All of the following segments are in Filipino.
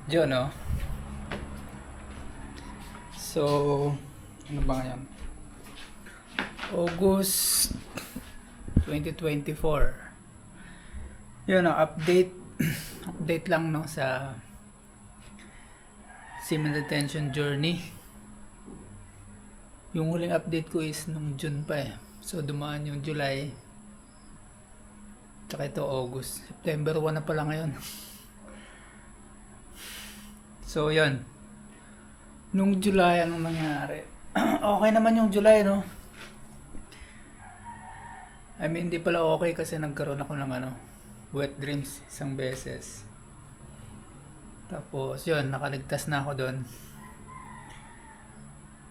Diyon, no? So, ano ba ngayon? August 2024. Yun, no? Update. Update lang, no? Sa semen retention journey. Yung huling update ko is nung June pa eh. So, dumaan yung July. Tsaka ito August. September 1 na pala ngayon. So, yun. Nung July, anong nangyari? Okay naman yung July, no? I mean, hindi pala okay kasi nagkaroon ako ng wet dreams isang beses. Tapos, yun, nakaligtas na ako doon.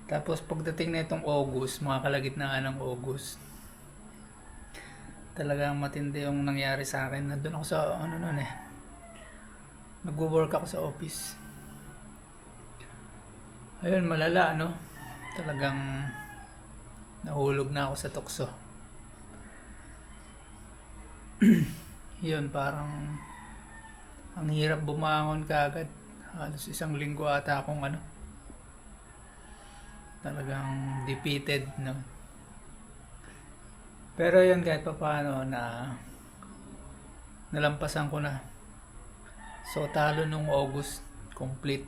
Tapos, pagdating na itong August, mga kalagitnaan ng August, talagang matindi yung nangyari sa akin. Nandun ako sa, nagwo-work ako sa office. Ayun, malala, no? Talagang nahulog na ako sa tukso. Yun, parang ang hirap bumangon kaagad. Halos isang linggo ata akong talagang defeated, no? Pero yun, kahit pa paano na nalampasan ko na. So, talo nung August, complete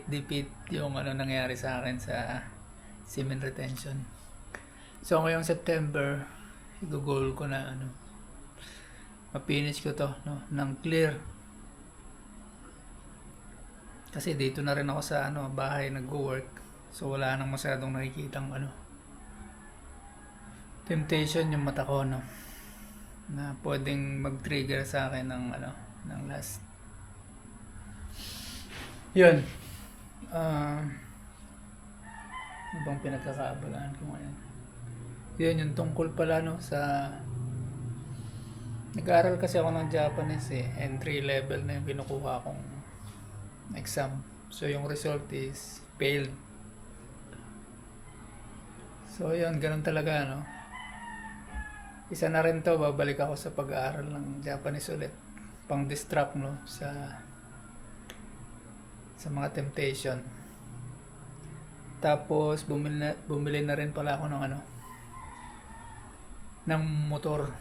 defeat yung nangyari sa akin sa semen retention. So ngayong September, i-goal ko na ma-finish ko to, no, ng clear. Kasi dito na rin ako sa bahay nagwo-work. So wala nang masyadong nakikitang temptation yung mata ko, no, na pwedeng mag-trigger sa akin ng last. Yun. Ano bang pinagkakaabalaan ko ngayon? Yun, yung tungkol pala sa nag-aaral kasi ako ng Japanese eh. Entry level na yung kinukuha kong exam. So yung result is failed. So yun, ganun talaga, no? Isa na rin to, babalik ako sa pag-aaral ng Japanese ulit. Pang distract, no? Sa mga temptation. Tapos bumili na rin pala ako ng motor.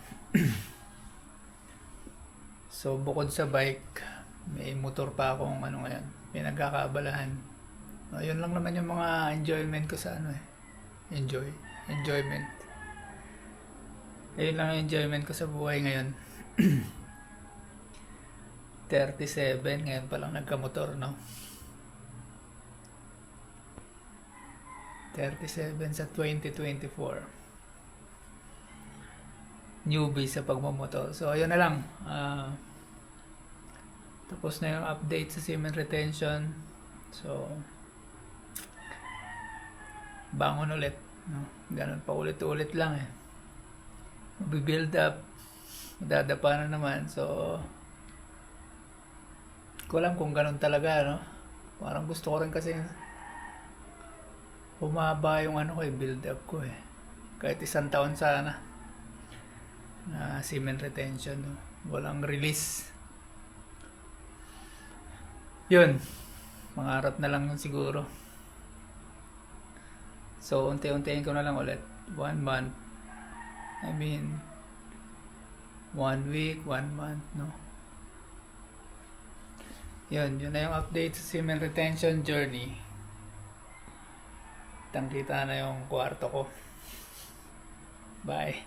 So bukod sa bike, may motor pa akong ngayon, pinagkakaabalahan. Yun lang naman yung mga enjoyment ko sa enjoyment. Ayun lang yung enjoyment ko sa buhay ngayon. 37, ngayon pa lang nagka-motor, no? 37 sa 2024. Newbie sa pagmamotor. So, ayun na lang. Tapos na yung update sa semen retention. So, bangon ulit. No? Ganun pa ulit-ulit lang eh. Mabibuild up. Madadapa na naman. So, ko alam kung ganun talaga, no? Parang gusto ko rin kasi humaba yung build up ko eh. Kahit 1 taon sana na semen retention, no? Walang release. Yun, mangarap na lang siguro. So unti-untiin ko na lang ulit. 1 month, 1 week, 1 month, no? Yun na yung update sa semen retention journey. Tangkita na yung kwarto ko. Bye.